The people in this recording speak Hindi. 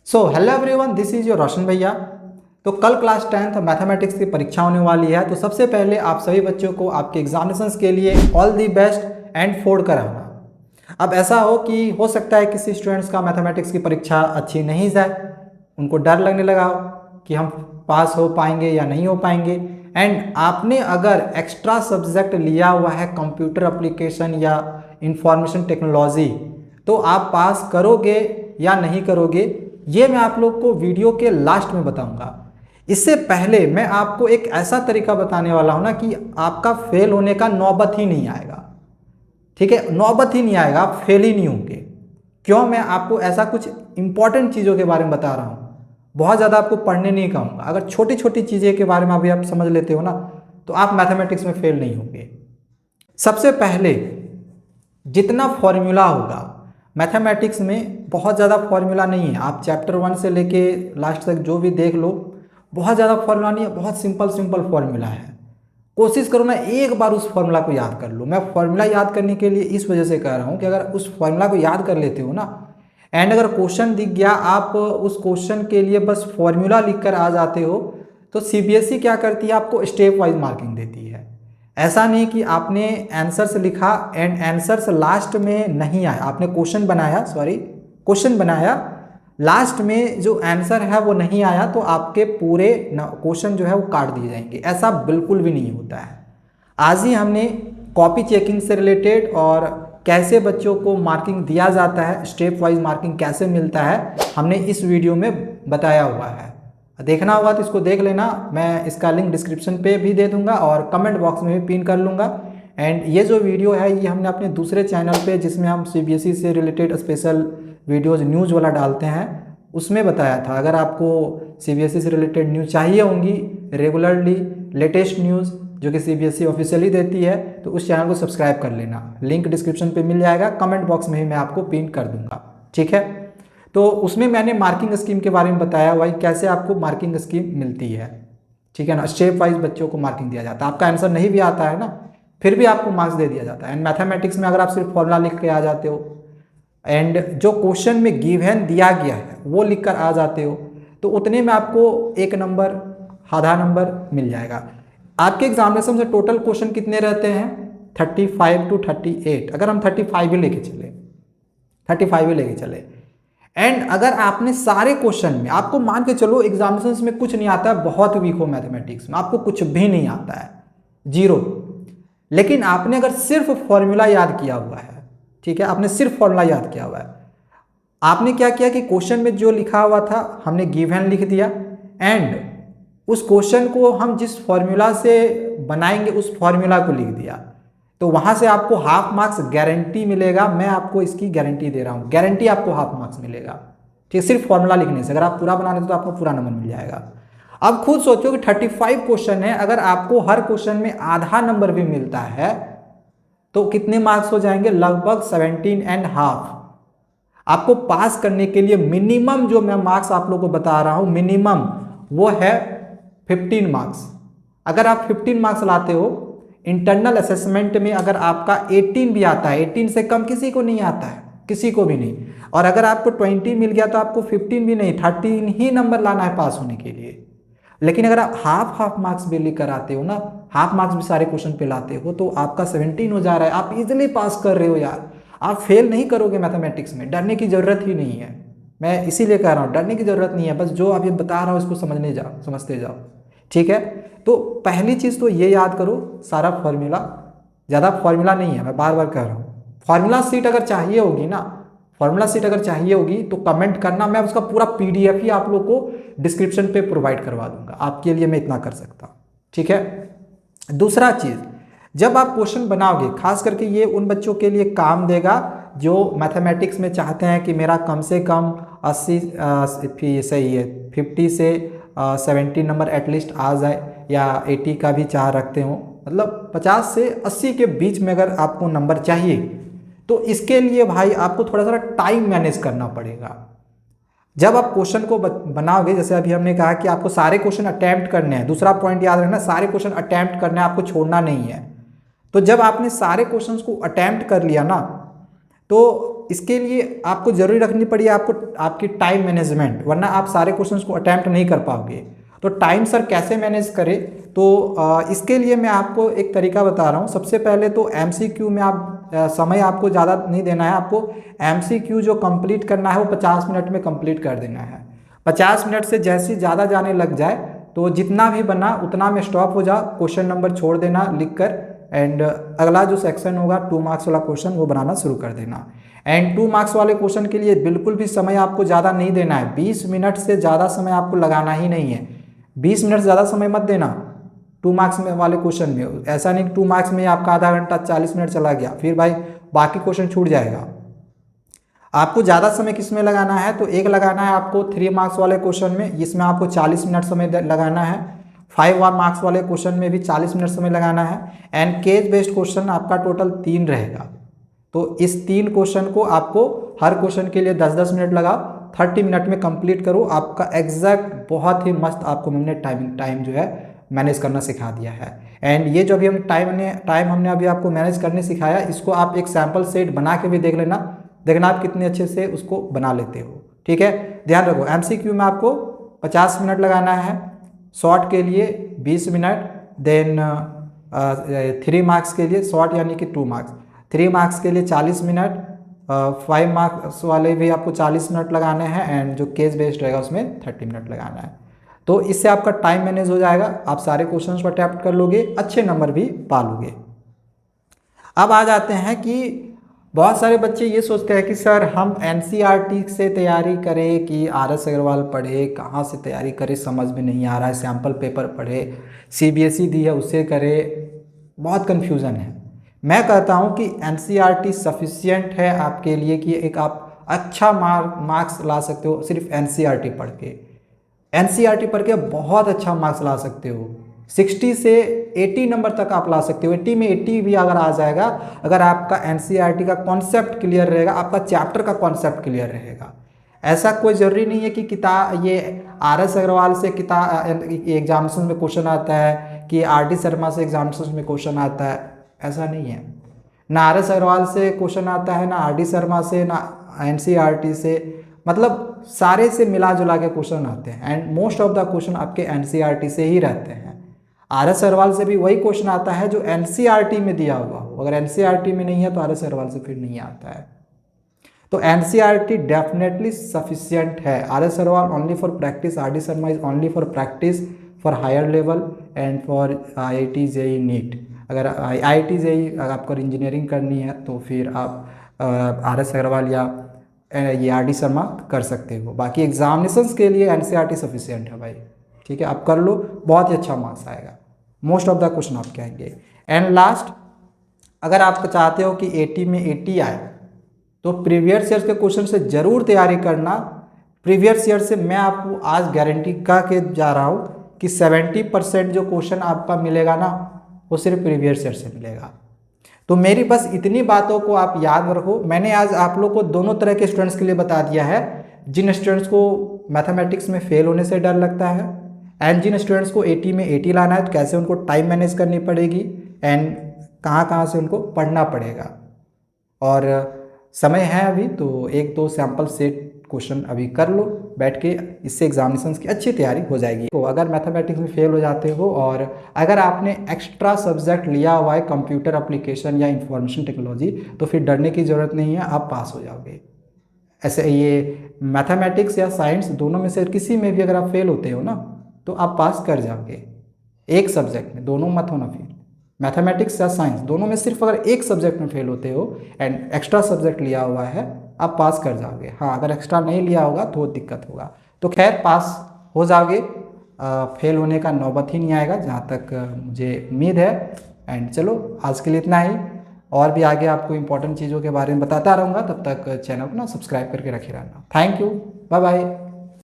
So hello everyone, this is your Roshan भैया। तो कल क्लास 10th मैथमेटिक्स की परीक्षा होने वाली है। तो सबसे पहले आप सभी बच्चों को आपके एग्जामिनेशंस के लिए all the best and Ford कराना। अब ऐसा हो सकता है किसी स्टूडेंट्स का मैथमेटिक्स की परीक्षा अच्छी नहीं जाए, उनको डर लगने लगा हो कि हम पास हो पाएंगे या नहीं हो पाएंगे। एंड आपने अगर एक्स्ट्रा सब्जेक्ट लिया हुआ है कंप्यूटर एप्लीकेशन या इंफॉर्मेशन टेक्नोलॉजी, तो आप पास करोगे या नहीं करोगे, ये मैं आप लोग को वीडियो के लास्ट में बताऊंगा। इससे पहले मैं आपको एक ऐसा तरीका बताने वाला हूं ना कि आपका फेल होने का नौबत ही नहीं आएगा। ठीक है, नौबत ही नहीं आएगा, आप फेल ही नहीं होंगे। क्यों? मैं आपको ऐसा कुछ इंपॉर्टेंट चीज़ों के बारे में बता रहा हूँ। बहुत ज़्यादा आपको पढ़ने नहीं कहूँगा। अगर छोटी छोटी चीज़ें के बारे में अभी आप समझ लेते हो ना, तो आप मैथमेटिक्स में फेल नहीं होंगे। सबसे पहले जितना फॉर्मूला होगा मैथमेटिक्स में, बहुत ज़्यादा फॉर्मूला नहीं है। आप चैप्टर 1 से लेके लास्ट तक जो भी देख लो, बहुत ज़्यादा फॉर्मूला नहीं है, बहुत सिंपल सिंपल फॉर्मूला है। कोशिश करो ना एक बार उस फॉर्मूला को याद कर लो। मैं फॉर्मूला याद करने के लिए इस वजह से कह रहा हूँ कि अगर उस फॉर्मूला को याद कर लेते हो ना, एंड अगर क्वेश्चन दिख गया, आप उस क्वेश्चन के लिए बस फॉर्मूला लिख कर आ जाते हो, तो सीबीएसई क्या करती है, आपको स्टेप वाइज मार्किंग देती है। ऐसा नहीं कि आपने आंसर्स लिखा एंड आंसर्स लास्ट में नहीं आया, आपने क्वेश्चन बनाया, लास्ट में जो आंसर है वो नहीं आया, तो आपके पूरे क्वेश्चन जो है वो काट दिए जाएंगे। ऐसा बिल्कुल भी नहीं होता है। आज ही हमने कॉपी चेकिंग से रिलेटेड और कैसे बच्चों को मार्किंग दिया जाता है, स्टेप वाइज मार्किंग कैसे मिलता है, हमने इस वीडियो में बताया हुआ है। देखना होगा तो इसको देख लेना। मैं इसका लिंक डिस्क्रिप्शन पे भी दे दूंगा और कमेंट बॉक्स में भी पिन कर लूँगा। एंड ये जो वीडियो है ये हमने अपने दूसरे चैनल पे, जिसमें हम सीबीएसई से रिलेटेड स्पेशल वीडियोज़ न्यूज़ वाला डालते हैं, उसमें बताया था। अगर आपको सीबीएसई से रिलेटेड न्यूज़ चाहिए होंगी रेगुलरली, लेटेस्ट न्यूज़ जो कि सीबीएसई ऑफिशियली देती है, तो उस चैनल को सब्सक्राइब कर लेना। लिंक डिस्क्रिप्शन पे मिल जाएगा, कमेंट बॉक्स में ही मैं आपको पिन कर दूंगा। ठीक है, तो उसमें मैंने मार्किंग स्कीम के बारे में बताया हुआ है, कैसे आपको मार्किंग स्कीम मिलती है। ठीक है ना, स्टेप वाइज बच्चों को मार्किंग दिया जाता है। आपका आंसर नहीं भी आता है ना, फिर भी आपको मार्क्स दे दिया जाता है। एंड मैथमेटिक्स में अगर आप सिर्फ फॉर्मूला लिख के आ जाते हो एंड जो क्वेश्चन में गिवन दिया गया है वो लिख कर आ जाते हो, तो उतने में आपको 1 नंबर, आधा नंबर मिल जाएगा। आपके एग्जामिनेशन से टोटल क्वेश्चन कितने रहते हैं? 35 to 38। अगर हम 35 ही लेके चले एंड अगर आपने सारे क्वेश्चन में, आपको मान के चलो एग्जामिनेशन में कुछ नहीं आता है, बहुत वीक हो मैथमेटिक्स में, आपको कुछ भी नहीं आता है, 0, लेकिन आपने अगर सिर्फ फॉर्मूला याद किया हुआ है, ठीक है, आपने सिर्फ फॉर्मूला याद किया हुआ है, आपने क्या किया कि क्वेश्चन में जो लिखा हुआ था हमने गिवन लिख दिया, एंड उस क्वेश्चन को हम जिस फॉर्मूला से बनाएंगे उस फॉर्मूला को लिख दिया, तो वहां से आपको हाफ मार्क्स गारंटी मिलेगा। मैं आपको इसकी गारंटी दे रहा हूं, गारंटी आपको हाफ मार्क्स मिलेगा। ठीक है, सिर्फ फॉर्मूला लिखने से। अगर आप पूरा बना लेते तो आपको पूरा नंबर मिल जाएगा। अब खुद सोचो कि 35 क्वेश्चन है, अगर आपको हर क्वेश्चन में आधा नंबर भी मिलता है तो कितने मार्क्स हो जाएंगे? लगभग 17.5। आपको पास करने के लिए मिनिमम जो मैं मार्क्स आप लोगों को बता रहा हूं, मिनिमम वो है 15 मार्क्स। अगर आप 15 मार्क्स लाते हो इंटरनल असेसमेंट में, अगर आपका 18 भी आता है, 18 से कम किसी को नहीं आता है, किसी को भी नहीं, और अगर आपको 20 मिल गया तो आपको 15 भी नहीं, 13 ही नंबर लाना है पास होने के लिए। लेकिन अगर आप हाफ मार्क्स भी लेकर आते हो ना, हाफ मार्क्स भी सारे क्वेश्चन पे लाते हो, तो आपका 17 हो जा रहा है। आप इजिली पास कर रहे हो यार, आप फेल नहीं करोगे मैथमेटिक्स में, डरने की जरूरत ही नहीं है। मैं इसीलिए कह रहा हूँ, डरने की जरूरत नहीं है, बस जो आप ये बता रहा हूँ इसको समझते जाओ। ठीक है, तो पहली चीज़ तो ये याद करो, सारा फॉर्मूला, ज़्यादा फॉर्मूला नहीं है, मैं बार बार कह रहा हूँ। फॉर्मूला सीट अगर चाहिए होगी ना, फॉर्मूला सीट अगर चाहिए होगी तो कमेंट करना, मैं उसका पूरा पीडीएफ ही आप लोग को डिस्क्रिप्शन पे प्रोवाइड करवा दूंगा। आपके लिए मैं इतना कर सकता हूँ। ठीक है, दूसरा चीज़, जब आप क्वेश्चन बनाओगे, खास करके ये उन बच्चों के लिए काम देगा जो मैथमेटिक्स में चाहते हैं कि मेरा कम से कम 50 से 70 नंबर एटलीस्ट आ जाए, या 80 का भी चाह रखते हो, मतलब 50 से 80 के बीच में अगर आपको नंबर चाहिए, तो इसके लिए भाई आपको थोड़ा सा टाइम मैनेज करना पड़ेगा। जब आप क्वेश्चन को बनाओगे, जैसे अभी हमने कहा कि आपको सारे क्वेश्चन अटेम्प्ट करने हैं, दूसरा पॉइंट याद रखना, सारे क्वेश्चन अटेम्प्ट करने हैं, आपको छोड़ना नहीं है। तो जब आपने सारे क्वेश्चंस को अटेम्प्ट कर लिया ना, तो इसके लिए आपको जरूरी रखनी पड़ी आपको आपकी टाइम मैनेजमेंट, वरना आप सारे क्वेश्चंस को अटैम्प्ट नहीं कर पाओगे। तो टाइम सर कैसे मैनेज करें, तो इसके लिए मैं आपको एक तरीका बता रहा हूँ। सबसे पहले तो MCQ में आप समय आपको ज़्यादा नहीं देना है, आपको MCQ जो कंप्लीट करना है वो 50 मिनट में कंप्लीट कर देना है। 50 मिनट से जैसे ज़्यादा जाने लग जाए तो जितना भी बना उतना में स्टॉप हो जा, क्वेश्चन नंबर छोड़ देना लिख कर, एंड अगला जो सेक्शन होगा 2 मार्क्स वाला क्वेश्चन वो बनाना शुरू कर देना। एंड 2 मार्क्स वाले क्वेश्चन के लिए बिल्कुल भी समय आपको ज़्यादा नहीं देना है, 20 मिनट से ज़्यादा समय आपको लगाना ही नहीं है। 20 मिनट से ज़्यादा समय मत देना 2 मार्क्स में वाले क्वेश्चन में। ऐसा नहीं कि 2 मार्क्स में आपका आधा घंटा 40 मिनट चला गया, फिर भाई बाकी क्वेश्चन छूट जाएगा। आपको ज़्यादा समय किस में लगाना है, तो एक लगाना है आपको 3 मार्क्स वाले क्वेश्चन में, इसमें आपको 40 मिनट समय लगाना है। 5 मार्क्स वाले क्वेश्चन में भी 40 मिनट समय लगाना है। एंड केस बेस्ड क्वेश्चन आपका टोटल 3 रहेगा, तो इस 3 क्वेश्चन को आपको हर क्वेश्चन के लिए 10-10 मिनट लगाओ, 30 मिनट में कंप्लीट करो। आपका एग्जैक्ट बहुत ही मस्त आपको हमने टाइम जो है मैनेज करना सिखा दिया है। एंड ये जो अभी हम टाइम हमने अभी आपको मैनेज करने सिखाया, इसको आप एक सैम्पल सेट बना के भी देख लेना, देखना आप कितने अच्छे से उसको बना लेते हो। ठीक है, ध्यान रखो MCQ में आपको 50 मिनट लगाना है, शॉर्ट के लिए 20 मिनट, देन 3 मार्क्स के लिए, शॉर्ट यानी कि 2 मार्क्स, 3 मार्क्स के लिए 40 मिनट, 5 मार्क्स वाले भी आपको 40 मिनट लगाने हैं, एंड जो केस बेस्ड रहेगा उसमें 30 मिनट लगाना है। तो इससे आपका टाइम मैनेज हो जाएगा, आप सारे क्वेश्चंस को अटेम्प्ट कर लोगे, अच्छे नंबर भी पा लोगे। अब आ जाते हैं कि बहुत सारे बच्चे ये सोचते हैं कि सर हम NCERT से तैयारी करें कि RS अग्रवाल पढ़े, कहाँ से तैयारी करें समझ में नहीं आ रहा है, सैम्पल पेपर पढ़े, CBSE दी है उससे करें, बहुत कन्फ्यूज़न है। मैं कहता हूँ कि NCERT सफिशियंट है आपके लिए कि एक आप अच्छा मार्क्स ला सकते हो सिर्फ NCERT पढ़ के। NCERT पढ़ के बहुत अच्छा मार्क्स ला सकते हो, 60 से 80 नंबर तक आप ला सकते हो। 80 में 80 भी अगर आ जाएगा, अगर आपका NCERT का कॉन्सेप्ट क्लियर रहेगा, आपका चैप्टर का कॉन्सेप्ट क्लियर रहेगा। ऐसा कोई ज़रूरी नहीं है कि किताब ये RS अग्रवाल से एग्जामिनेशन में क्वेश्चन आता है कि RD शर्मा से एग्जामिनेशन में क्वेश्चन आता है, ऐसा नहीं है। ना RS अग्रवाल से क्वेश्चन आता है, ना RD शर्मा से, ना NCERT से, मतलब सारे से मिला जुला के क्वेश्चन आते हैं। And most of the question आपके NCERT से ही रहते हैं। RS अग्रवाल से भी वही क्वेश्चन आता है जो NCERT में दिया हुआ हो, अगर NCERT में नहीं है तो RS अग्रवाल से फिर नहीं आता है। तो NCERT डेफिनेटली सफिशियंट है। RS Agarwal only for practice, RD Sharma is only for practice for higher level and for IIT JEE NEET. अगर IIT JEE अगर आपको इंजीनियरिंग करनी है तो फिर आप RS अग्रवाल या ये RD शर्मा कर सकते हो। बाकी एग्जामिनेशंस के लिए NCERT सफिशियंट है भाई। ठीक है, आप कर लो, बहुत ही अच्छा मार्क्स आएगा, मोस्ट ऑफ द क्वेश्चन आपके आएंगे। एंड लास्ट, अगर आप चाहते हो कि 80 में 80 आए तो प्रीवियस ईयर के क्वेश्चन से ज़रूर तैयारी करना। प्रीवियस ईयर से मैं आपको आज गारंटी का के जा रहा हूँ कि 70% जो क्वेश्चन आपका मिलेगा ना, वो सिर्फ प्रीवियस ईयर से मिलेगा। तो मेरी बस इतनी बातों को आप याद रखो। मैंने आज आप लोग को दोनों तरह के स्टूडेंट्स के लिए बता दिया है, जिन स्टूडेंट्स को मैथमेटिक्स में फेल होने से डर लगता है, एंड जिन स्टूडेंट्स को 80 में 80 लाना है तो कैसे उनको टाइम मैनेज करनी पड़ेगी, एंड कहाँ कहाँ से उनको पढ़ना पड़ेगा। और समय है अभी, तो 1-2 सैम्पल सेट क्वेश्चन अभी कर लो बैठ के, इससे एग्जामिनेशंस की अच्छी तैयारी हो जाएगी। तो अगर मैथमेटिक्स में फेल हो जाते हो और अगर आपने एक्स्ट्रा सब्जेक्ट लिया हुआ है कंप्यूटर एप्लीकेशन या इंफॉर्मेशन टेक्नोलॉजी, तो फिर डरने की ज़रूरत नहीं है, आप पास हो जाओगे। ऐसे ये मैथमेटिक्स या साइंस दोनों में से किसी में भी अगर आप फेल होते हो ना, तो आप पास कर जाओगे। एक सब्जेक्ट में, दोनों मत होना, फिर मैथमेटिक्स या साइंस दोनों में सिर्फ अगर एक सब्जेक्ट में फेल होते हो एंड एक्स्ट्रा सब्जेक्ट लिया हुआ है, आप पास कर जाओगे। हाँ, अगर एक्स्ट्रा नहीं लिया होगा तो दिक्कत होगा। तो खैर पास हो जाओगे, फेल होने का नौबत ही नहीं आएगा जहाँ तक मुझे उम्मीद है। एंड चलो आज के लिए इतना ही, और भी आगे आपको इंपॉर्टेंट चीज़ों के बारे में बताता रहूँगा। तब तक चैनल को ना सब्सक्राइब करके रखे रहना। Thank you, bye bye.